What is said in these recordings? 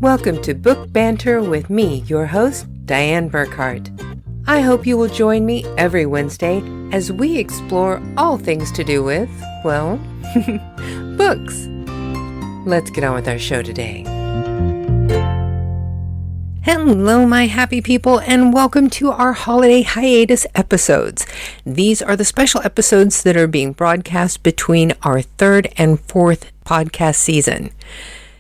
Welcome to Book Banter with me, your host, Dianne Burckhardt. I hope you will join me every Wednesday as we explore all things to do with, well, books. Let's get on with our show today. Hello, my happy people, and welcome to our holiday hiatus episodes. These are the special episodes that are being broadcast between our third and fourth podcast season.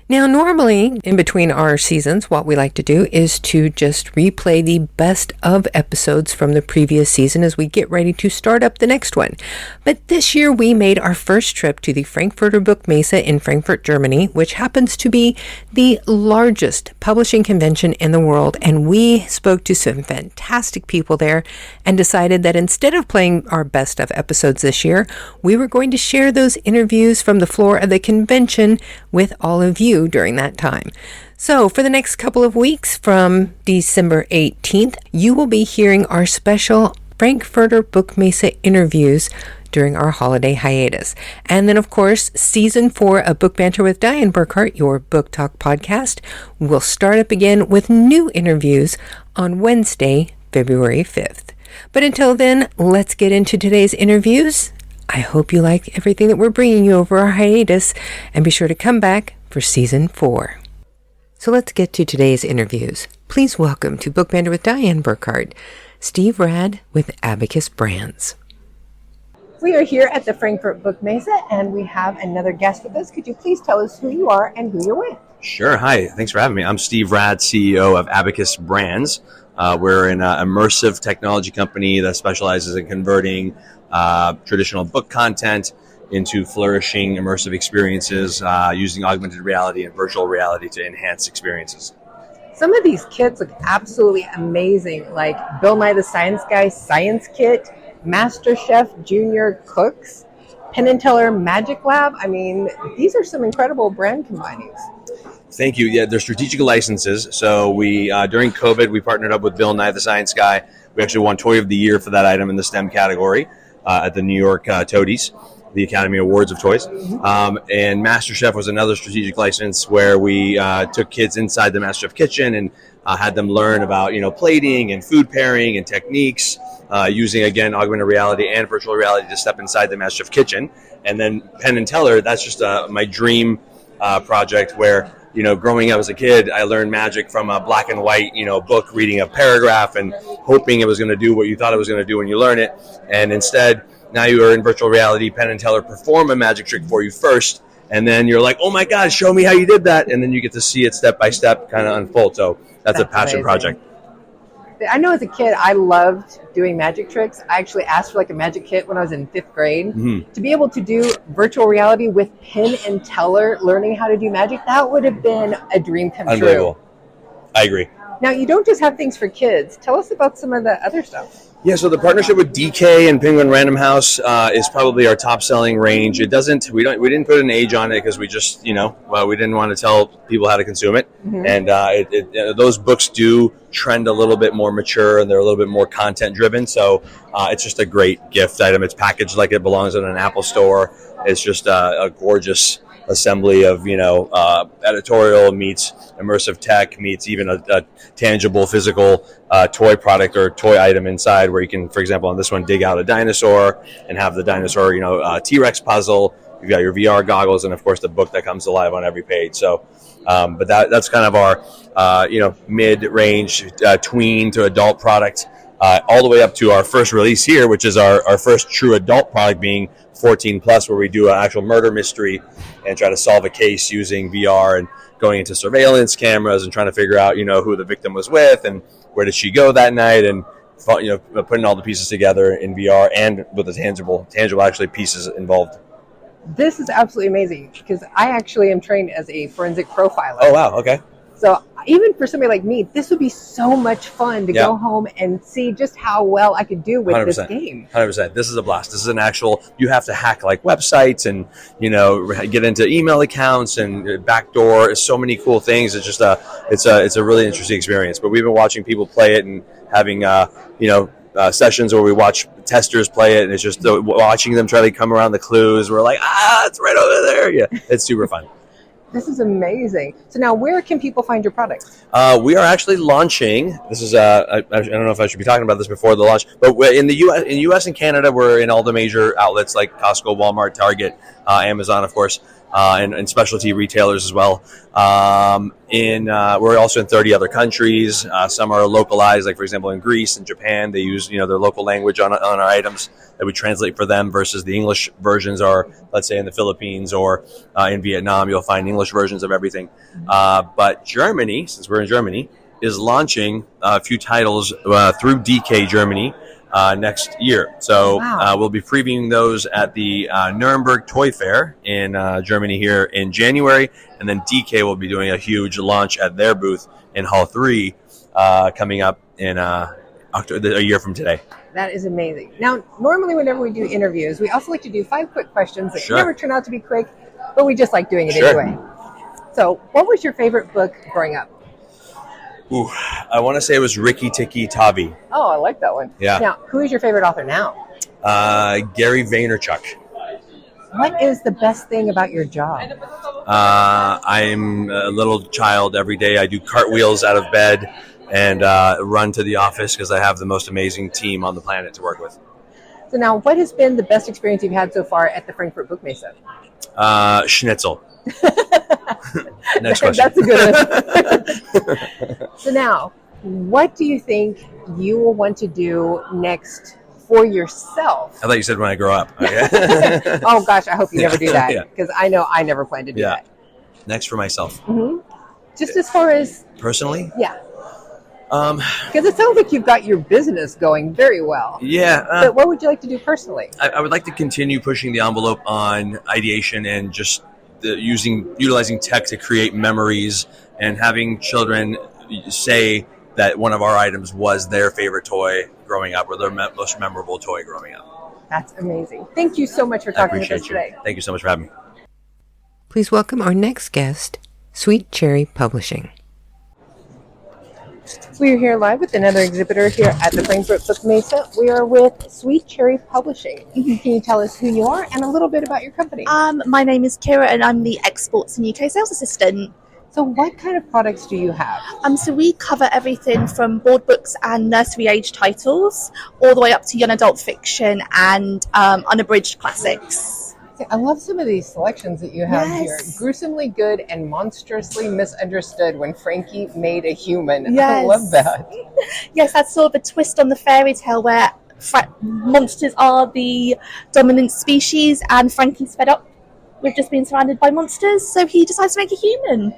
Now, normally, in between our seasons, what we like to do is to just replay the best of episodes from the previous season as we get ready to start up the next one. But this year, we made our first trip to the Frankfurter Buchmesse in Frankfurt, Germany, which happens to be the largest publishing convention in the world. And we spoke to some fantastic people there and decided that instead of playing our best of episodes this year, we were going to share those interviews from the floor of the convention with all of you during that time. So for the next couple of weeks from December 18th, you will be hearing our special Frankfurter Buchmesse interviews during our holiday hiatus. And then, of course, Season 4 of Book Banter with Dianne Burckhardt, your book talk podcast, will start up again with new interviews on Wednesday, February 5th. But until then, let's get into today's interviews. I hope you like everything that we're bringing you over our hiatus, and be sure to come back for Season 4. So let's get to today's interviews. Please welcome to Book Banter with Dianne Burckhardt, Steve Rad with Abacus Brands. We are here at the Frankfurt Buchmesse, and we have another guest with us. Could you please tell us who you are and who you're with? Sure. Hi. Thanks for having me. I'm Steve Rad, CEO of Abacus Brands. We're an immersive technology company that specializes in converting traditional book content into flourishing immersive experiences using augmented reality and virtual reality to enhance experiences. Some of these kits look absolutely amazing, like Bill Nye the Science Guy Science Kit, Master Chef Junior Cooks, Penn and Teller Magic Lab. I mean, these are some incredible brand combinings. Thank you. Yeah, they're strategic licenses. So we during COVID, we partnered up with Bill Nye the Science Guy. We actually won Toy of the Year for that item in the STEM category at the New York Toadies, the Academy Awards of Toys. And MasterChef was another strategic license where we took kids inside the MasterChef kitchen and had them learn about, plating and food pairing and techniques using, again, augmented reality and virtual reality to step inside the MasterChef kitchen. And then Penn and Teller, that's just my dream project where, growing up as a kid, I learned magic from a black and white, book, reading a paragraph and hoping it was going to do what you thought it was going to do when you learn it. And instead, now you are in virtual reality, Penn and Teller perform a magic trick for you first, and then you're like, oh my God, show me how you did that. And then you get to see it step by step kind of unfold. So that's a passion amazing project. I know as a kid, I loved doing magic tricks. I actually asked for a magic kit when I was in 5th grade. To be able to do virtual reality with Penn and Teller, learning how to do magic, that would have been a dream come Unbelievable. true. I agree. Now, you don't just have things for kids. Tell us about some of the other stuff. Yeah, so the partnership with DK and Penguin Random House is probably our top-selling range. We didn't put an age on it because we just, we didn't want to tell people how to consume it. And those books do trend a little bit more mature and they're a little bit more content-driven. So it's just a great gift item. It's packaged like it belongs in an Apple store. It's just a gorgeous assembly of editorial meets immersive tech meets even a tangible physical toy product or toy item inside where you can, for example, on this one, dig out a dinosaur and have the dinosaur T-Rex puzzle. You've got your VR goggles and of course the book that comes alive on every page. So but that's kind of our mid-range tween to adult product all the way up to our first release here, which is our first true adult product being 14 plus, where we do an actual murder mystery and try to solve a case using VR and going into surveillance cameras and trying to figure out, who the victim was with and where did she go that night, and putting all the pieces together in VR and with the tangible actually pieces involved. This is absolutely amazing because I actually am trained as a forensic profiler. Oh, wow. Okay. So even for somebody like me, this would be so much fun to go home and see just how well I could do with 100%, this game. 100%. This is a blast. This is an actual, you have to hack websites and, get into email accounts and backdoor, so many cool things. It's just it's a really interesting experience. But we've been watching people play it and having, sessions where we watch testers play it, and it's just watching them try to come around the clues. We're like, it's right over there. Yeah, it's super fun. This is amazing. So now, where can people find your products? We are actually launching. This is I don't know if I should be talking about this before the launch, but in the U.S. and Canada, we're in all the major outlets like Costco, Walmart, Target, Amazon, of course, and specialty retailers as well. We're also in 30 other countries. Some are localized, like for example in Greece and Japan, they use their local language on our items that we translate for them, versus the English versions are, let's say, in the Philippines or in Vietnam. You'll find English versions of everything. But Germany, since we're in Germany, is launching a few titles through DK Germany next year. So we'll be previewing those at the Nuremberg Toy Fair in Germany here in January, and then DK will be doing a huge launch at their booth in Hall 3 coming up in October, a year from today. That is amazing. Now, normally whenever we do interviews, we also like to do 5 quick questions that never turn out to be quick, but we just like doing it anyway. So, what was your favorite book growing up? Ooh, I want to say it was Rikki Tikki Tavi. Oh, I like that one. Yeah. Now, who is your favorite author now? Gary Vaynerchuk. What is the best thing about your job? I'm a little child every day. I do cartwheels out of bed and run to the office because I have the most amazing team on the planet to work with. So now, what has been the best experience you've had so far at the Frankfurt Buchmesse? Schnitzel. Next question. That's a good one. So now, what do you think you will want to do next for yourself? I thought you said when I grow up. Okay. Oh gosh, I hope you never do that, because I know I never plan to do that. Next for myself. Mm-hmm. Just as far as personally? Yeah. Because it sounds like you've got your business going very well. Yeah. But what would you like to do personally? I would like to continue pushing the envelope on ideation and just utilizing tech to create memories, and having children say that one of our items was their favorite toy growing up, or their most memorable toy growing up. That's amazing. Thank you so much for talking with us today. Thank you so much for having me. Please welcome our next guest, Sweet Cherry Publishing. We are here live with another exhibitor here at the Frankfurt Buchmesse. We are with Sweet Cherry Publishing. Mm-hmm. Can you tell us who you are and a little bit about your company? My name is Kira, and I'm the Exports and UK Sales Assistant. So what kind of products do you have? So we cover everything from board books and nursery age titles, all the way up to young adult fiction and unabridged classics. I love some of these selections that you have here. Gruesomely good and monstrously misunderstood when Frankie made a human. Yes. I love that. Yes, that's sort of a twist on the fairy tale where monsters are the dominant species and Frankie's fed up with just being surrounded by monsters, so he decides to make a human.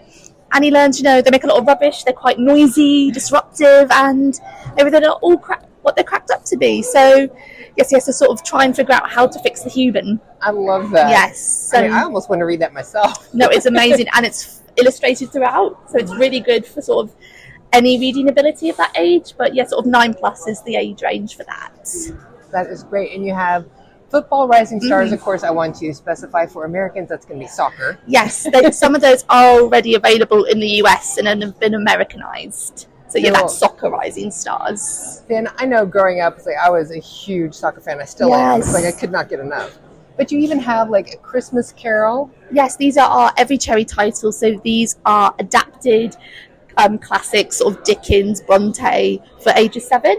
And he learns, they make a lot of rubbish, they're quite noisy, disruptive, and everything are all what they're cracked up to be. So yes, he has to sort of try and figure out how to fix the human. I love that. Yes. So, I almost want to read that myself. No, it's amazing, and it's illustrated throughout, so it's really good for sort of any reading ability of that age. But yeah, sort of 9+ is the age range for that. That is great. And you have football rising stars. Of course, I want to specify for Americans that's going to be soccer. Yes, some of those are already available in the US and have been Americanized. So yeah, that's soccer rising stars. Then I know growing up, I was a huge soccer fan. I still am. It's I could not get enough. But you even have a Christmas Carol. Yes, these are our Every Cherry titles. So these are adapted classics, sort of Dickens, Bronte, for ages 7.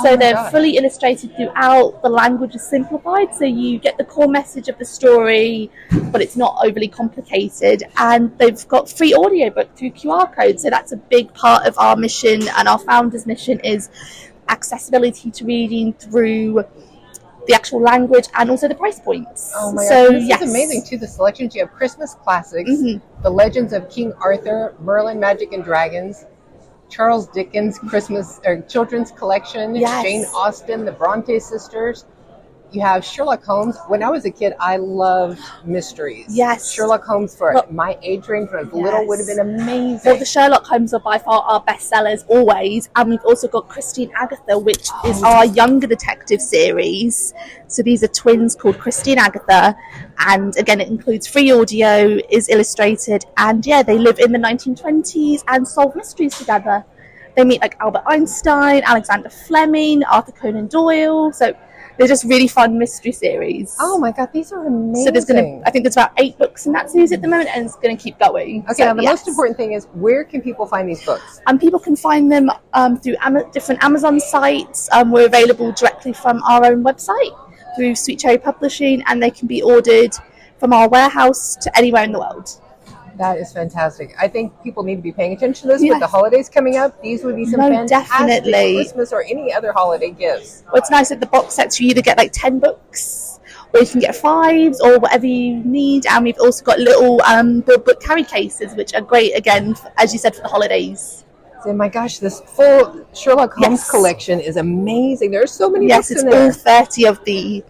So they're fully illustrated throughout. The language is simplified, so you get the core message of the story, but it's not overly complicated. And they've got free audiobook through QR code. So that's a big part of our mission, and our founder's mission is accessibility to reading through the actual language and also the price points. Oh my God, this is amazing too. The selections, you have Christmas classics, The Legends of King Arthur, Merlin, Magic and Dragons, Charles Dickens Christmas or Children's Collection, Jane Austen, the Bronte sisters. You have Sherlock Holmes. When I was a kid, I loved mysteries. Yes. Sherlock Holmes for my age range when I was little would have been amazing. Well, the Sherlock Holmes are by far our bestsellers always. And we've also got Christine Agatha, which is our younger detective series. So these are twins called Christine Agatha. And again, it includes free audio, is illustrated. And yeah, they live in the 1920s and solve mysteries together. They meet Albert Einstein, Alexander Fleming, Arthur Conan Doyle. So They're just really fun mystery series. Oh my God, these are amazing. So I think there's about 8 books in that series at the moment, and it's going to keep going. Okay, now the most important thing is, where can people find these books? People can find them through different Amazon sites. We're available directly from our own website through Sweet Cherry Publishing, and they can be ordered from our warehouse to anywhere in the world. That is fantastic. I think people need to be paying attention to this with the holidays coming up. These would be some fantastic Christmas or any other holiday gifts. Well, it's nice that the box sets, you either get like 10 books, or you can get 5s, or whatever you need. And we've also got little book carry cases, which are great, again, as you said, for the holidays. Oh my gosh, this full Sherlock Holmes collection is amazing. There are so many books in there. Yes, it's all 30 of the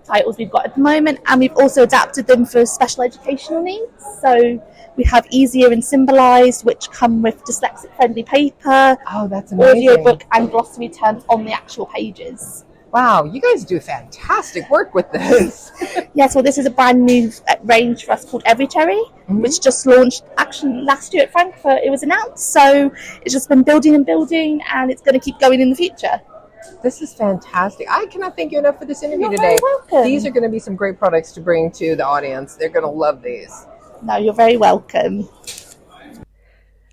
titles we've got at the moment, and we've also adapted them for special educational needs. So we have Easier and Symbolised, which come with dyslexic-friendly paper, that's amazing, audiobook, and glossary terms on the actual pages. Wow, you guys do fantastic work with this. Yes, well, this is a brand new range for us called Every Cherry, which just launched actually last year at Frankfurt. It was announced, so it's just been building, and it's going to keep going in the future. This is fantastic. I cannot thank you enough for this interview today. Very welcome. These are going to be some great products to bring to the audience. They're going to love these. No, you're very welcome.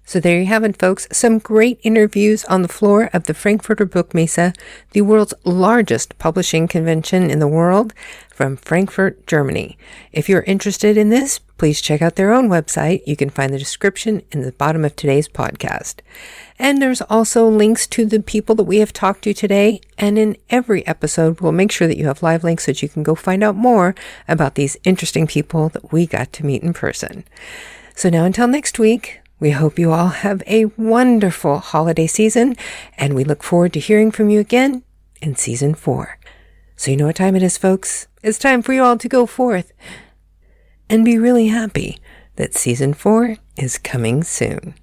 So there you have it, folks. Some great interviews on the floor of the Frankfurter Buchmesse, the world's largest publishing convention in the world, from Frankfurt, Germany. If you're interested in this, please check out their own website. You can find the description in the bottom of today's podcast. And there's also links to the people that we have talked to today. And in every episode, we'll make sure that you have live links so that you can go find out more about these interesting people that we got to meet in person. So now until next week, we hope you all have a wonderful holiday season, and we look forward to hearing from you again in season 4. So you know what time it is, folks. It's time for you all to go forth and be really happy that season 4 is coming soon.